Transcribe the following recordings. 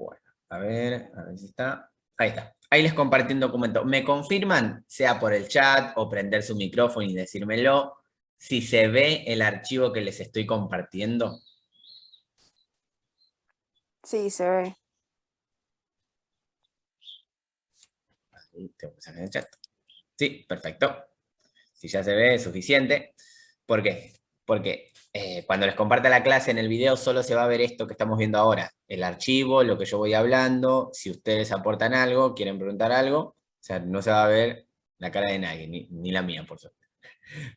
Bueno, a ver si está. Ahí está. Ahí les compartí un documento. ¿Me confirman, sea por el chat o prender su micrófono y decírmelo, si se ve el archivo que les estoy compartiendo? Sí, se ve. Ahí tengo que sacar el chat. Sí, perfecto. Si ya se ve, es suficiente. ¿Por qué? Porque cuando les comparta la clase en el video solo se va a ver esto que estamos viendo ahora. El archivo, lo que yo voy hablando, si ustedes aportan algo, quieren preguntar algo, o sea, no se va a ver la cara de nadie, ni la mía, por suerte.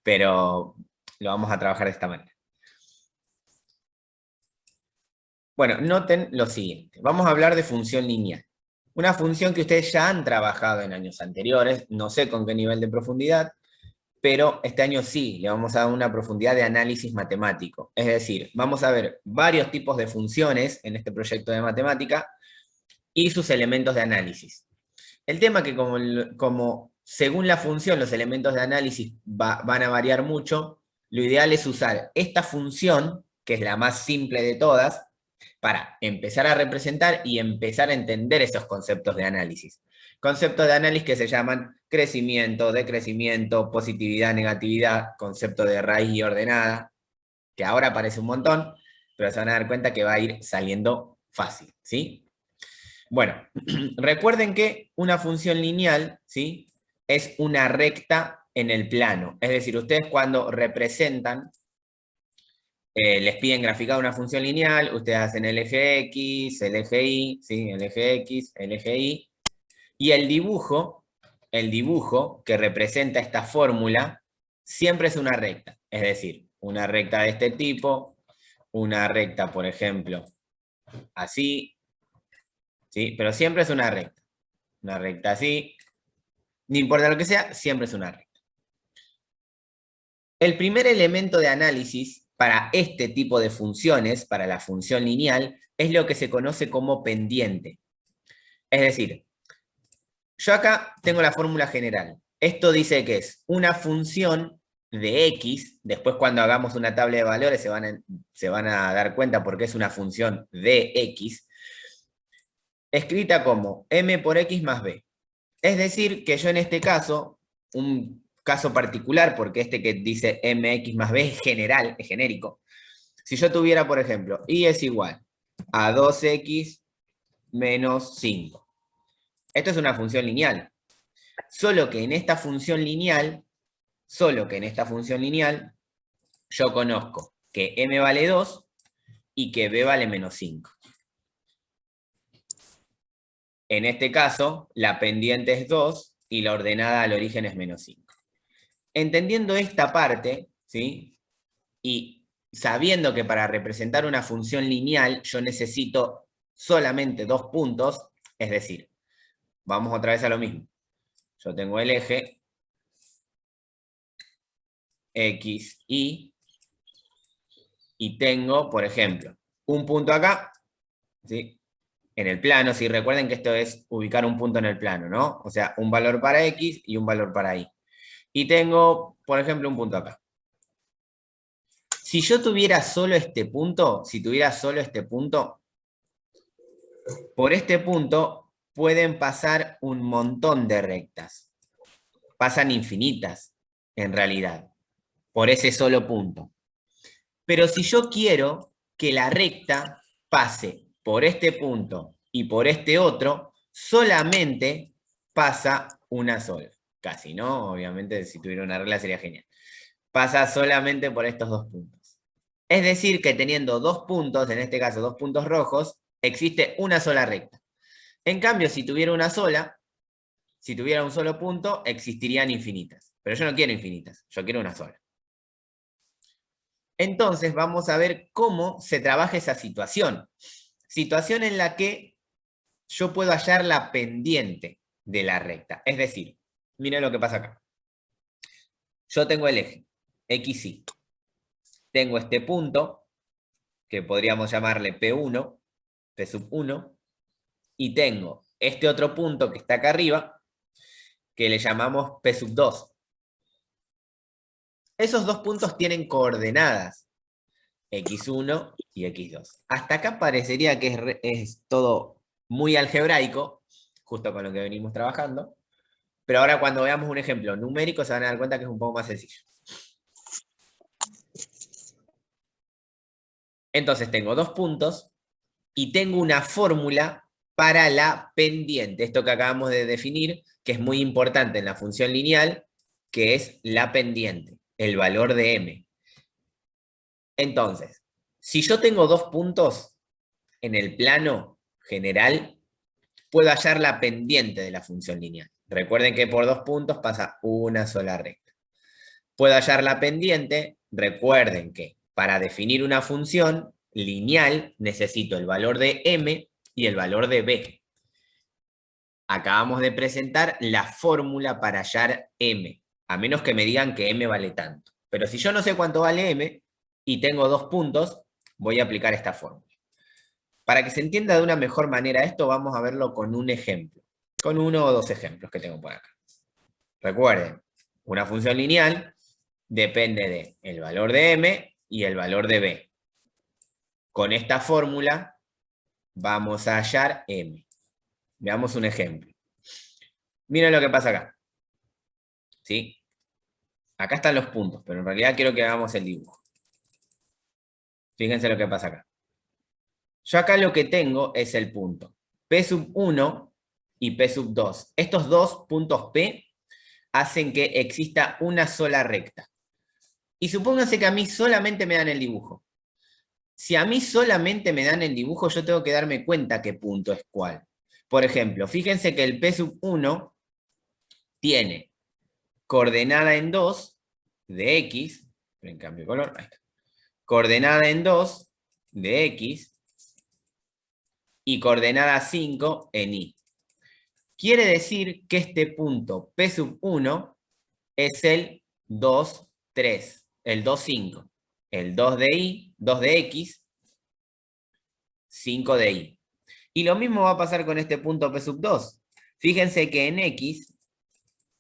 Pero lo vamos a trabajar de esta manera. Bueno, noten lo siguiente. Vamos a hablar de función lineal. Una función que ustedes ya han trabajado en años anteriores, no sé con qué nivel de profundidad, pero este año sí, le vamos a dar una profundidad de análisis matemático. Es decir, vamos a ver varios tipos de funciones en este proyecto de matemática y sus elementos de análisis. El tema que como según la función los elementos de análisis van a variar mucho, lo ideal es usar esta función, que es la más simple de todas, para empezar a representar y empezar a entender esos conceptos de análisis. Conceptos de análisis que se llaman crecimiento, decrecimiento, positividad, negatividad, concepto de raíz y ordenada, que ahora parece un montón, pero se van a dar cuenta que va a ir saliendo fácil, ¿sí? Bueno, recuerden que una función lineal, ¿sí?, es una recta en el plano. Es decir, ustedes cuando representan, les piden graficar una función lineal, ustedes hacen el eje X, el eje Y, ¿sí?, el eje X, el eje Y, y el dibujo que representa esta fórmula siempre es una recta. Es decir, una recta de este tipo, una recta, por ejemplo, así, ¿sí? Pero siempre es una recta. Una recta así, no importa lo que sea, siempre es una recta. El primer elemento de análisis para este tipo de funciones, para la función lineal, es lo que se conoce como pendiente. Es decir, yo acá tengo la fórmula general. Esto dice que es una función de x, después cuando hagamos una tabla de valores se van a dar cuenta porque es una función de x, escrita como m por x más b. Es decir, que yo en este caso, un caso particular, porque este que dice mx más b es general, es genérico. Si yo tuviera, por ejemplo, y es igual a 2x menos 5. Esto es una función lineal. Solo que en esta función lineal, yo conozco que m vale 2 y que b vale menos 5. En este caso, la pendiente es 2 y la ordenada al origen es menos 5. Entendiendo esta parte, ¿sí?, y sabiendo que para representar una función lineal yo necesito solamente 2 puntos, es decir, vamos otra vez a lo mismo. Yo tengo el eje X, y tengo, por ejemplo, un punto acá, ¿sí?, en el plano. Si recuerden que esto es ubicar un punto en el plano, ¿no? O sea, un valor para X y un valor para Y. Y tengo, por ejemplo, un punto acá. Si yo tuviera solo este punto, por este punto pueden pasar un montón de rectas. Pasan infinitas, en realidad, por ese solo punto. Pero si yo quiero que la recta pase por este punto y por este otro, solamente pasa una sola. Casi, ¿no? Obviamente, si tuviera una regla sería genial. Pasa solamente por estos 2 puntos. Es decir, que teniendo 2 puntos, en este caso 2 puntos rojos, existe una sola recta. En cambio, si tuviera un solo punto, existirían infinitas. Pero yo no quiero infinitas, yo quiero una sola. Entonces vamos a ver cómo se trabaja esa situación. Situación en la que yo puedo hallar la pendiente de la recta. Es decir, miren lo que pasa acá. Yo tengo el eje XY. Tengo este punto, que podríamos llamarle P1, P sub 1, y tengo este otro punto que está acá arriba, que le llamamos P sub 2. Esos 2 puntos tienen coordenadas, X1 y X2. Hasta acá parecería que es todo muy algebraico, justo con lo que venimos trabajando, pero ahora cuando veamos un ejemplo numérico se van a dar cuenta que es un poco más sencillo. Entonces tengo 2 puntos y tengo una fórmula para la pendiente, esto que acabamos de definir, que es muy importante en la función lineal, que es la pendiente, el valor de m. Entonces, si yo tengo 2 puntos en el plano general, puedo hallar la pendiente de la función lineal. Recuerden que por 2 puntos pasa una sola recta. Puedo hallar la pendiente, recuerden que para definir una función lineal necesito el valor de m y el valor de b. Acabamos de presentar la fórmula para hallar m, a menos que me digan que m vale tanto. Pero si yo no sé cuánto vale m y tengo 2 puntos, voy a aplicar esta fórmula. Para que se entienda de una mejor manera esto, vamos a verlo con un ejemplo. Con 1 o 2 ejemplos que tengo por acá. Recuerden, una función lineal depende del valor de m y el valor de b. Con esta fórmula vamos a hallar m. Veamos un ejemplo. Miren lo que pasa acá. ¿Sí? Acá están los puntos, pero en realidad quiero que hagamos el dibujo. Fíjense lo que pasa acá. Yo acá lo que tengo es el punto P sub 1 y P sub 2. Estos dos puntos P hacen que exista una sola recta. Y supónganse que a mí solamente me dan el dibujo. Si a mí solamente me dan el dibujo, yo tengo que darme cuenta qué punto es cuál. Por ejemplo, fíjense que el P sub 1 tiene coordenada en 2 de X, en cambio de color, ahí está. Coordenada en 2 de X y coordenada 5 en Y. Quiere decir que este punto P sub 1 es el 2, 3, el 2, 5, el 2 de Y, 2 de X, 5 de Y. Y lo mismo va a pasar con este punto P sub 2. Fíjense que en X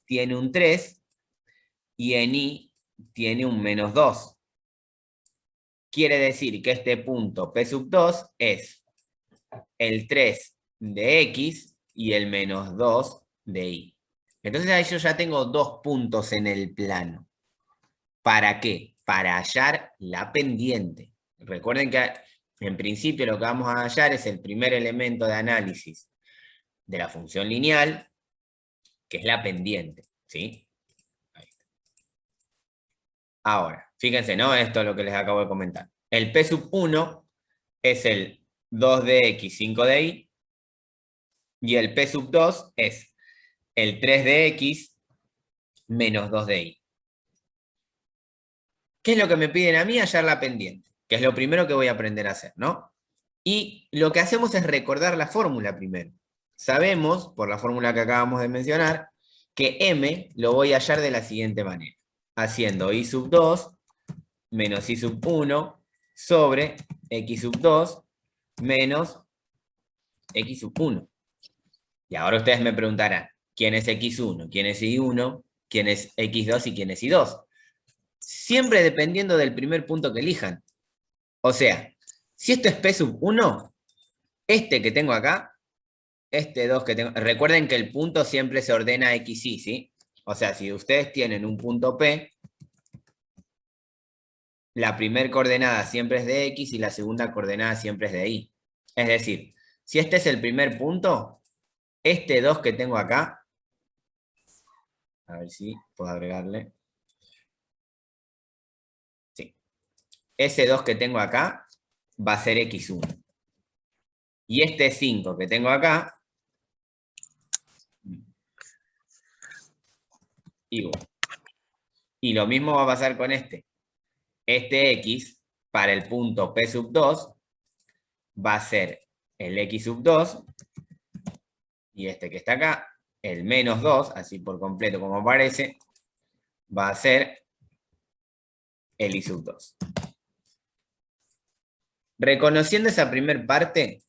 tiene un 3 y en Y tiene un menos 2. Quiere decir que este punto P sub 2 es el 3 de X y el menos 2 de Y. Entonces ahí yo ya tengo 2 puntos en el plano. ¿Para qué? Para hallar la pendiente. Recuerden que en principio lo que vamos a hallar es el primer elemento de análisis de la función lineal, que es la pendiente, ¿sí? Ahí está. Ahora, fíjense, ¿no? Esto es lo que les acabo de comentar. El P sub 1 es el 2 de X, 5 de Y, y el P sub 2 es el 3 de X menos 2 de Y. ¿Qué es lo que me piden a mí? Hallar la pendiente, que es lo primero que voy a aprender a hacer, ¿no? Y lo que hacemos es recordar la fórmula primero. Sabemos, por la fórmula que acabamos de mencionar, que m lo voy a hallar de la siguiente manera. Haciendo y sub 2 menos y sub 1 sobre x sub 2 menos x sub 1. Y ahora ustedes me preguntarán, ¿quién es x1? ¿Quién es y1? ¿Quién es x2 y quién es y2? Siempre dependiendo del primer punto que elijan. O sea, si esto es p sub 1, este que tengo acá, este 2 que tengo, recuerden que el punto siempre se ordena x, y, ¿sí? O sea, si ustedes tienen un punto P, la primera coordenada siempre es de X y la segunda coordenada siempre es de Y. Es decir, si este es el primer punto, este 2 que tengo acá, a ver si puedo agregarle. Sí. Ese 2 que tengo acá va a ser X1. Y este 5 que tengo acá, igual. Y lo mismo va a pasar con este. Este X, para el punto P sub 2, va a ser el X sub 2, y este que está acá, el menos 2, así por completo como aparece, va a ser el Y sub 2. Reconociendo esa primera parte,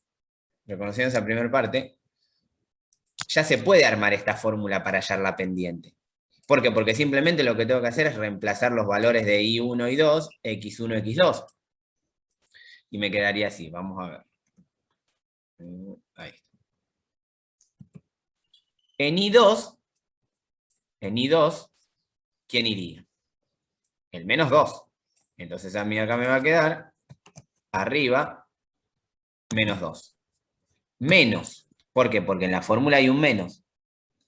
ya se puede armar esta fórmula para hallar la pendiente. ¿Por qué? Porque simplemente lo que tengo que hacer es reemplazar los valores de Y1 y 2, X1, X2. Y me quedaría así, vamos a ver. Ahí está. En I2, ¿quién iría? El menos 2. Entonces a mí acá me va a quedar arriba menos 2. Menos. ¿Por qué? Porque en la fórmula hay un menos.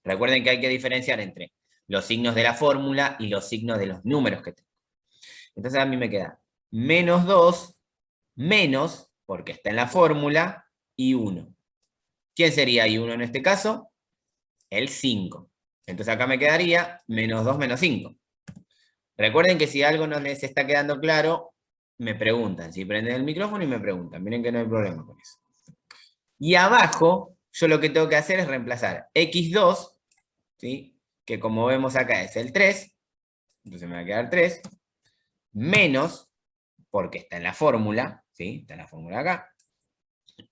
Recuerden que hay que diferenciar entre los signos de la fórmula y los signos de los números que tengo. Entonces a mí me queda menos 2, menos, porque está en la fórmula, y 1. ¿Quién sería I1 en este caso? El 5. Entonces acá me quedaría menos 2 menos 5. Recuerden que si algo no les está quedando claro, me preguntan. Si prenden el micrófono y me preguntan. Miren que no hay problema con eso. Y abajo, yo lo que tengo que hacer es reemplazar x2, ¿sí? Que como vemos acá es el 3, entonces me va a quedar 3, menos, porque está en la fórmula, ¿sí? Está en la fórmula acá,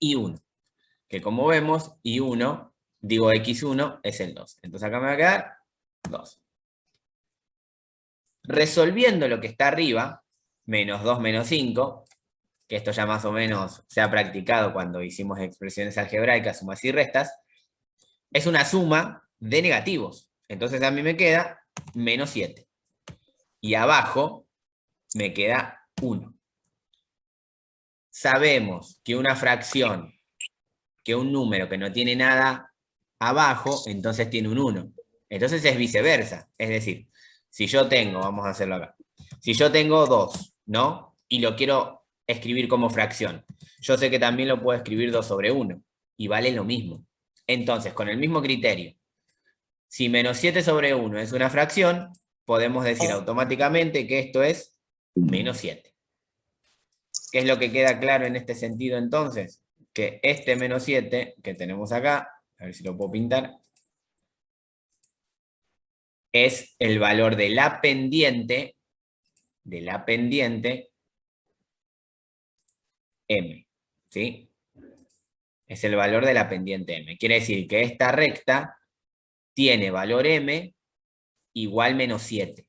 y 1, que como vemos, y1, digo x1, es el 2. Entonces acá me va a quedar 2. Resolviendo lo que está arriba, menos 2 menos 5, que esto ya más o menos se ha practicado cuando hicimos expresiones algebraicas, sumas y restas, es una suma de negativos. Entonces a mí me queda menos 7. Y abajo me queda 1. Sabemos que una fracción, que un número que no tiene nada abajo, entonces tiene un 1. Entonces es viceversa. Es decir, si yo tengo, vamos a hacerlo acá, si yo tengo 2, ¿no? Y lo quiero escribir como fracción, yo sé que también lo puedo escribir 2 sobre 1 y vale lo mismo. Entonces, con el mismo criterio, si menos 7 sobre 1 es una fracción, podemos decir automáticamente que esto es menos 7. ¿Qué es lo que queda claro en este sentido entonces? Que este menos 7 que tenemos acá, a ver si lo puedo pintar, es el valor de la pendiente, m, ¿sí? Es el valor de la pendiente m. Quiere decir que esta recta tiene valor m igual menos 7.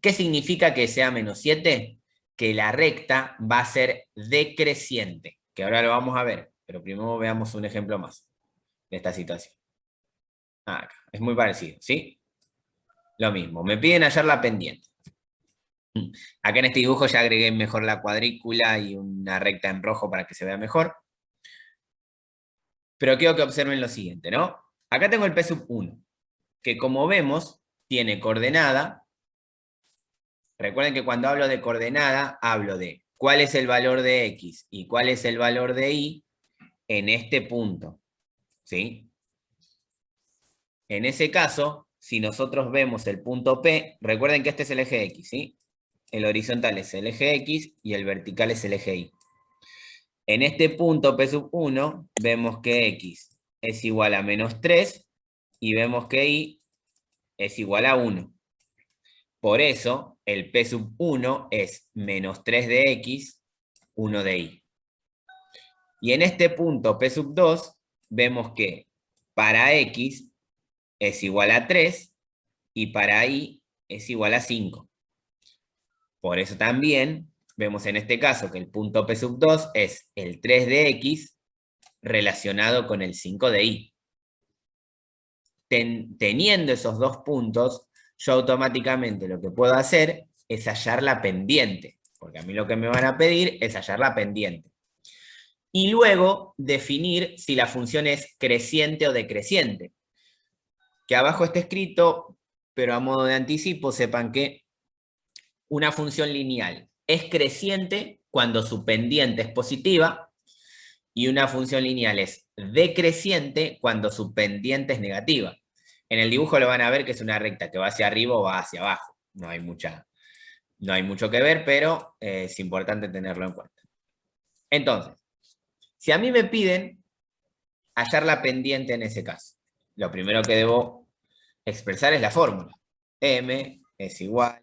¿Qué significa que sea menos 7? Que la recta va a ser decreciente, que ahora lo vamos a ver, pero primero veamos un ejemplo más de esta situación. Acá, es muy parecido, ¿sí? Lo mismo, me piden hallar la pendiente. Acá en este dibujo ya agregué mejor la cuadrícula y una recta en rojo para que se vea mejor. Pero quiero que observen lo siguiente, ¿no? Acá tengo el P sub 1, que como vemos, tiene coordenada. Recuerden que cuando hablo de coordenada, hablo de cuál es el valor de X y cuál es el valor de Y en este punto, ¿sí? En ese caso, si nosotros vemos el punto P, recuerden que este es el eje X, ¿sí? El horizontal es el eje X y el vertical es el eje Y. En este punto P sub 1, vemos que X es igual a menos 3 y vemos que Y es igual a 1. Por eso, el P sub 1 es menos 3 de X, 1 de Y. Y en este punto P sub 2, vemos que para X es igual a 3 y para Y es igual a 5. Por eso también vemos en este caso que el punto P sub 2 es el 3 de X relacionado con el 5 de Y. Teniendo esos dos puntos, yo automáticamente lo que puedo hacer es hallar la pendiente, porque a mí lo que me van a pedir es hallar la pendiente. Y luego definir si la función es creciente o decreciente. Que abajo está escrito, pero a modo de anticipo, sepan que una función lineal es creciente cuando su pendiente es positiva y una función lineal es decreciente cuando su pendiente es negativa. En el dibujo lo van a ver que es una recta que va hacia arriba o va hacia abajo. No hay mucho que ver, pero es importante tenerlo en cuenta. Entonces, si a mí me piden hallar la pendiente en ese caso, lo primero que debo expresar es la fórmula. M es igual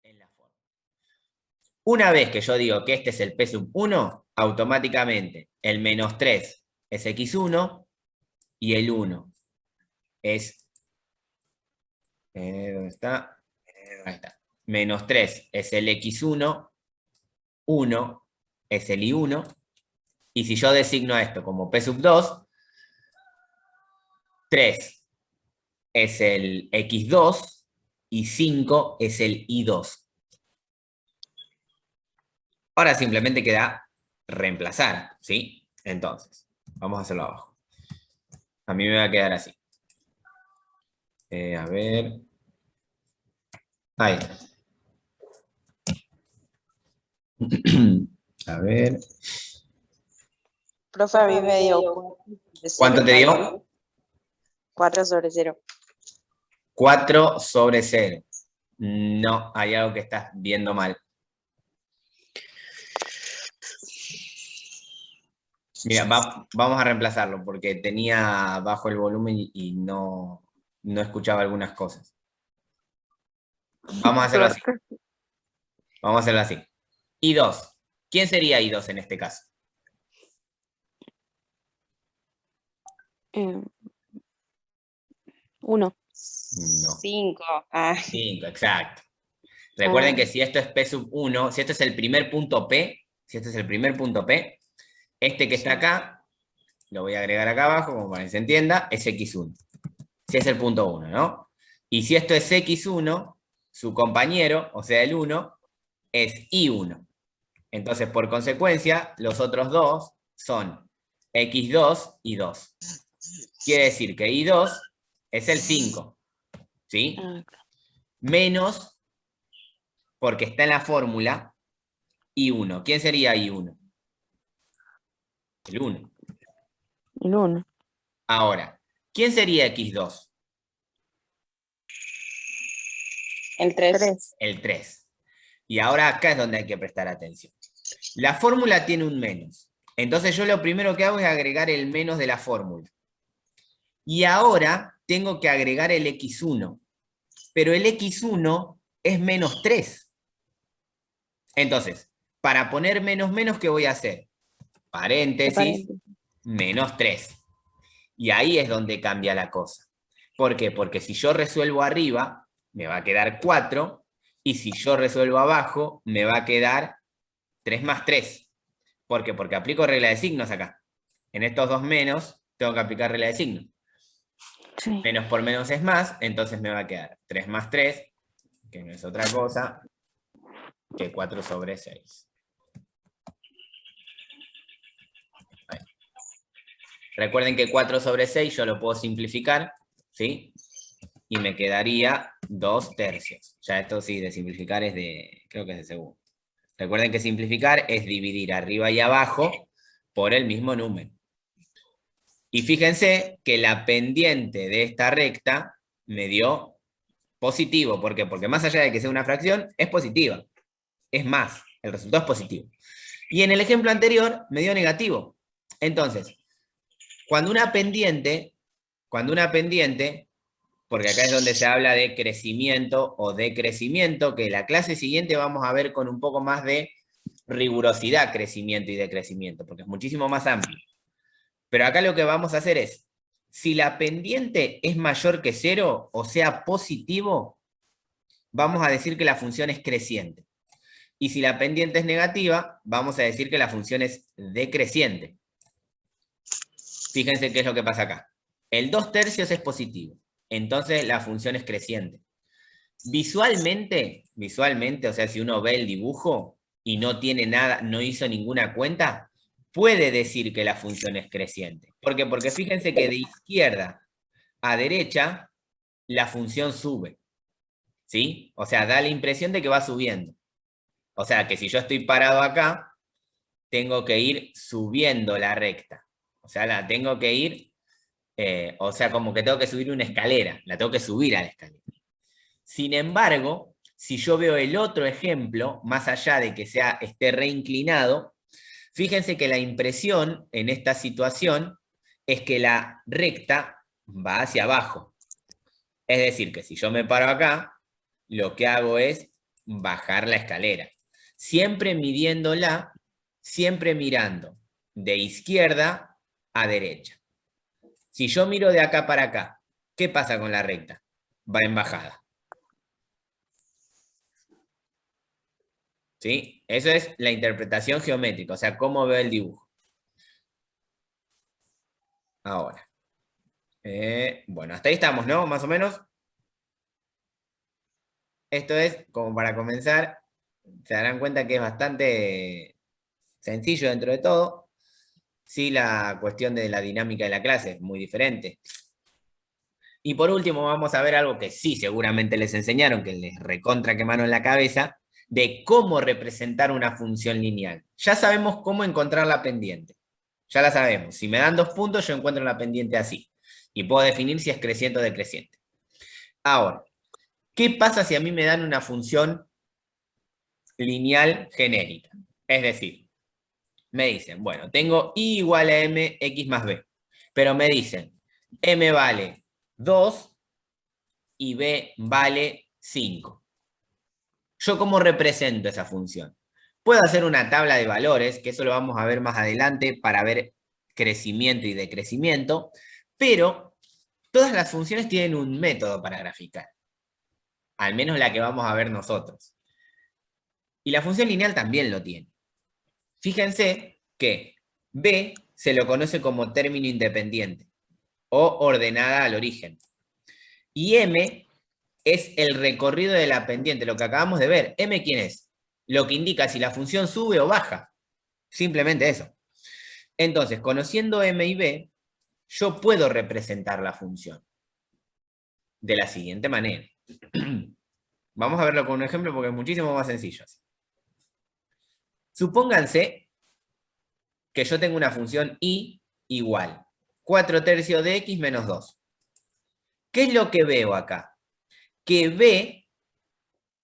en la fórmula. Una vez que yo digo que este es el P sub 1, automáticamente el menos 3 es x1 y el 1 es... ¿dónde está? Ahí está. Menos 3 es el x1, 1 es el y1, y si yo designo a esto como p sub 2, 3 es el x2 y 5 es el y2. Ahora simplemente queda reemplazar, ¿sí? Entonces, vamos a hacerlo abajo. A mí me va a quedar así. A ver. Ahí. A ver. Profe, a mí me dio ¿Cuánto te dio? 4 sobre 0. 4 sobre 0. No, hay algo que estás viendo mal. Mira, vamos a reemplazarlo porque tenía bajo el volumen y no escuchaba algunas cosas. Vamos a hacerlo así. Vamos a hacerlo así. I2. ¿Quién sería I2 en este caso? 1. No. 5. 5, exacto. Recuerden que si esto es P sub 1, si esto es el primer punto P, este que está acá, lo voy a agregar acá abajo, como para que se entienda, es X1. Si es el punto 1, ¿no? Y si esto es X1, su compañero, o sea el 1, es Y1. Entonces, por consecuencia, los otros dos son X2 y 2. Quiere decir que Y2 es el 5, ¿sí? Menos, porque está en la fórmula, I1. ¿Quién sería I1? El 1. El 1. Ahora, ¿quién sería X2? El 3. El 3. Y ahora acá es donde hay que prestar atención. La fórmula tiene un menos. Entonces yo lo primero que hago es agregar el menos de la fórmula. Y ahora tengo que agregar el X1. Pero el X1 es menos 3. Entonces, para poner menos menos, ¿qué voy a hacer? Paréntesis, menos 3. Y ahí es donde cambia la cosa. ¿Por qué? Porque si yo resuelvo arriba, me va a quedar 4, y si yo resuelvo abajo, me va a quedar 3 más 3. ¿Por qué? Porque aplico regla de signos acá. En estos dos menos, tengo que aplicar regla de signos. Sí. Menos por menos es más, entonces me va a quedar 3 más 3, que no es otra cosa que 4 sobre 6. Ahí. Recuerden que 4 sobre 6 yo lo puedo simplificar, ¿sí? Y me quedaría 2 tercios. Ya esto sí, de simplificar es de, creo que es de segundo. Recuerden que simplificar es dividir arriba y abajo por el mismo número. Y fíjense que la pendiente de esta recta me dio positivo. ¿Por qué? Porque más allá de que sea una fracción, es positiva. Es más, el resultado es positivo. Y en el ejemplo anterior me dio negativo. Entonces, cuando una pendiente, porque acá es donde se habla de crecimiento o decrecimiento, que la clase siguiente vamos a ver con un poco más de rigurosidad crecimiento y decrecimiento, porque es muchísimo más amplio. Pero acá lo que vamos a hacer es, si la pendiente es mayor que 0, o sea positivo, vamos a decir que la función es creciente. Y si la pendiente es negativa, vamos a decir que la función es decreciente. Fíjense qué es lo que pasa acá. El 2 tercios es positivo, entonces la función es creciente. Visualmente, o sea, si uno ve el dibujo y no tiene nada, no hizo ninguna cuenta, puede decir que la función es creciente. ¿Por qué? Porque fíjense que de izquierda a derecha, la función sube, ¿sí? O sea, da la impresión de que va subiendo. O sea, que si yo estoy parado acá, tengo que ir subiendo la recta. O sea, la tengo que ir, o sea, como que tengo que subir una escalera, la tengo que subir a la escalera. Sin embargo, si yo veo el otro ejemplo, más allá de que esté reinclinado, fíjense que la impresión en esta situación es que la recta va hacia abajo. Es decir, que si yo me paro acá, lo que hago es bajar la escalera. Siempre midiéndola siempre mirando de izquierda a derecha. Si yo miro de acá para acá, ¿qué pasa con la recta? Va en bajada. ¿Sí? Eso es la interpretación geométrica, o sea, cómo veo el dibujo. Ahora. Bueno, hasta ahí estamos, ¿no? Más o menos. Esto es, como para comenzar, se darán cuenta que es bastante sencillo dentro de todo. Sí, la cuestión de la dinámica de la clase es muy diferente. Y por último vamos a ver algo que sí seguramente les enseñaron, que les recontra quemaron en la cabeza, de cómo representar una función lineal. Ya sabemos cómo encontrar la pendiente. Ya la sabemos. Si me dan 2 puntos, yo encuentro la pendiente así. Y puedo definir si es creciente o decreciente. Ahora, ¿qué pasa si a mí me dan una función lineal genérica? Es decir, me dicen, bueno, tengo y igual a m, x más b. Pero me dicen, m vale 2 y b vale 5. ¿Yo cómo represento esa función? Puedo hacer una tabla de valores, que eso lo vamos a ver más adelante para ver crecimiento y decrecimiento, pero todas las funciones tienen un método para graficar. Al menos la que vamos a ver nosotros. Y la función lineal también lo tiene. Fíjense que B se lo conoce como término independiente o ordenada al origen. Y M es el recorrido de la pendiente, lo que acabamos de ver. M, ¿quién es? Lo que indica si la función sube o baja. Simplemente eso. Entonces, conociendo M y B, yo puedo representar la función de la siguiente manera. Vamos a verlo con un ejemplo porque es muchísimo más sencillo. Supónganse que yo tengo una función y igual 4/3 de x menos 2. ¿Qué es lo que veo acá? Que b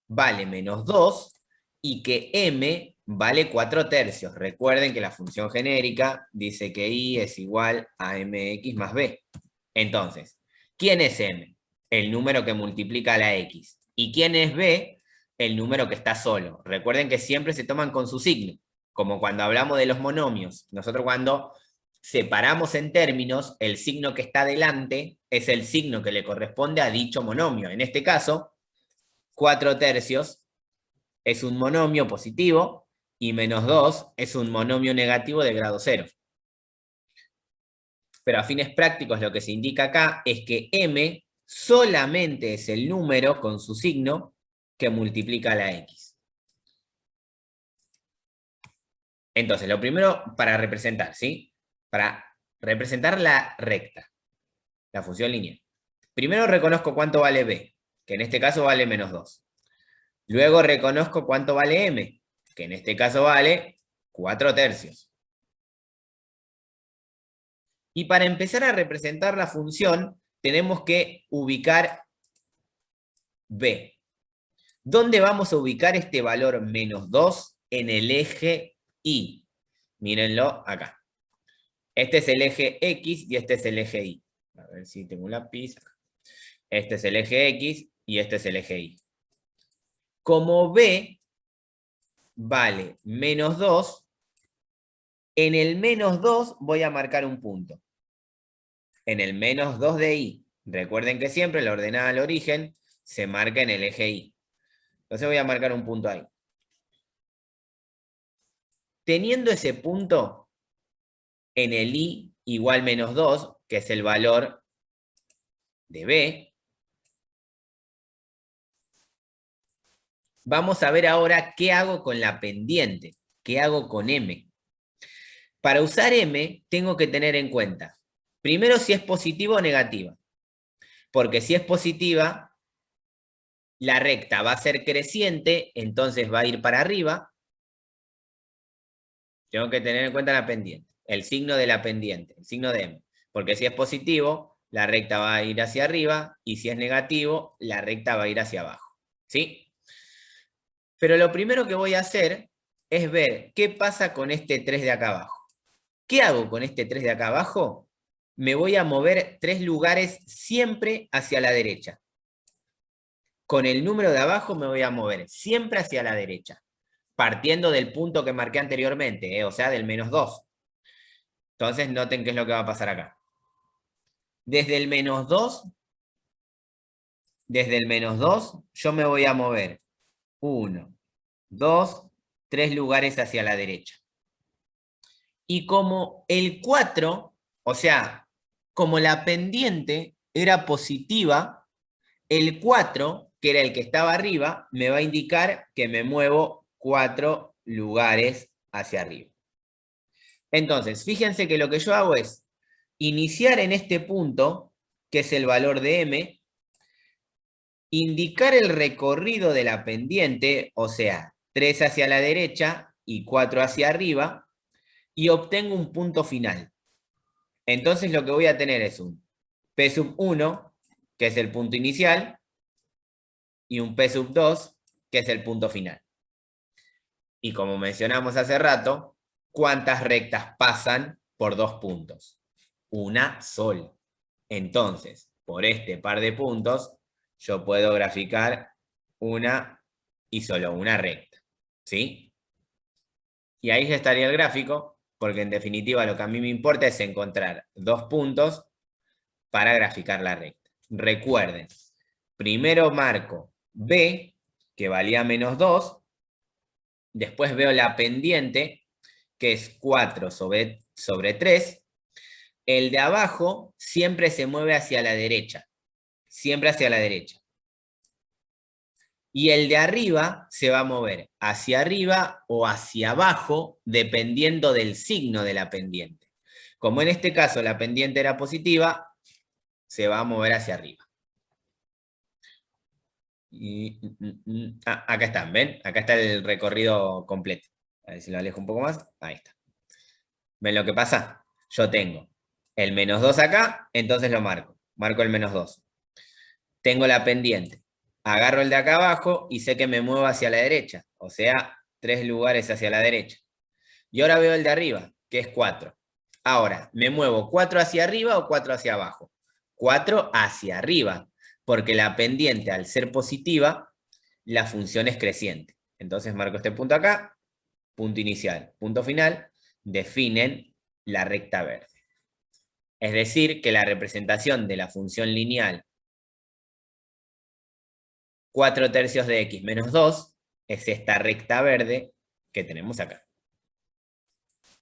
vale menos 2 y que m vale 4/3. Recuerden que la función genérica dice que y es igual a mx más b. Entonces, ¿quién es m? El número que multiplica la x. ¿Y quién es b? El número que está solo. Recuerden que siempre se toman con su signo. Como cuando hablamos de los monomios. Nosotros cuando separamos en términos, el signo que está delante es el signo que le corresponde a dicho monomio. En este caso, 4/3 es un monomio positivo y menos 2 es un monomio negativo de grado 0. Pero a fines prácticos lo que se indica acá es que m solamente es el número con su signo que multiplica la x. Entonces, lo primero para representar, ¿sí? Para representar la recta, la función lineal. Primero reconozco cuánto vale b, que en este caso vale menos 2. Luego reconozco cuánto vale m, que en este caso vale 4/3. Y para empezar a representar la función, tenemos que ubicar b. ¿Dónde vamos a ubicar este valor menos 2? En el eje y. Mírenlo acá. Este es el eje X y este es el eje Y. A ver si tengo un lápiz. Este es el eje X y este es el eje Y. Como B vale menos 2, en el menos 2 voy a marcar un punto. En el menos 2 de Y. Recuerden que siempre la ordenada al origen se marca en el eje Y. Entonces voy a marcar un punto ahí. Teniendo ese punto en el Y igual menos 2, que es el valor de B, vamos a ver ahora qué hago con la pendiente, qué hago con M. Para usar M, tengo que tener en cuenta, primero si es positiva o negativa. Porque si es positiva, la recta va a ser creciente, entonces va a ir para arriba. Tengo que tener en cuenta la pendiente, el signo de la pendiente, el signo de M. Porque si es positivo, la recta va a ir hacia arriba, y si es negativo, la recta va a ir hacia abajo. ¿Sí? Pero lo primero que voy a hacer es ver qué pasa con este 3 de acá abajo. ¿Qué hago con este 3 de acá abajo? Me voy a mover 3 lugares siempre hacia la derecha. Con el número de abajo me voy a mover siempre hacia la derecha. partiendo del punto que marqué anteriormente, o sea, del menos 2. Entonces, noten qué es lo que va a pasar acá. Desde el menos 2, yo me voy a mover 1, 2, 3 lugares hacia la derecha. Y como el 4, o sea, como la pendiente era positiva, el 4, que era el que estaba arriba, me va a indicar que me muevo 4 lugares hacia arriba. Entonces, fíjense que lo que yo hago es iniciar en este punto, que es el valor de M, indicar el recorrido de la pendiente, o sea, 3 hacia la derecha y 4 hacia arriba, y obtengo un punto final. Entonces lo que voy a tener es un P sub 1, que es el punto inicial, y un P sub 2, que es el punto final. Y como mencionamos hace rato, ¿cuántas rectas pasan por 2 puntos? Una sola. Entonces, por este par de puntos, yo puedo graficar una y solo una recta. ¿Sí? Y ahí ya estaría el gráfico, porque en definitiva lo que a mí me importa es encontrar 2 puntos para graficar la recta. Recuerden, primero marco B, que valía menos 2, después veo la pendiente, que es 4 sobre 3, el de abajo siempre se mueve hacia la derecha, siempre hacia la derecha. Y el de arriba se va a mover hacia arriba o hacia abajo, dependiendo del signo de la pendiente. Como en este caso la pendiente era positiva, se va a mover hacia arriba. Acá están, ¿ven? Acá está el recorrido completo. A ver si lo alejo un poco más. Ahí está. ¿Ven lo que pasa? Yo tengo el menos 2 acá, entonces lo marco. Marco el menos 2. Tengo la pendiente. Agarro el de acá abajo y sé que me muevo hacia la derecha. O sea, 3 lugares hacia la derecha. Y ahora veo el de arriba, que es 4. Ahora, ¿me muevo 4 hacia arriba o 4 hacia abajo? 4 hacia arriba, porque la pendiente, al ser positiva, la función es creciente. Entonces marco este punto acá, punto inicial, punto final, definen la recta verde. Es decir, que la representación de la función lineal 4 tercios de x menos 2 es esta recta verde que tenemos acá.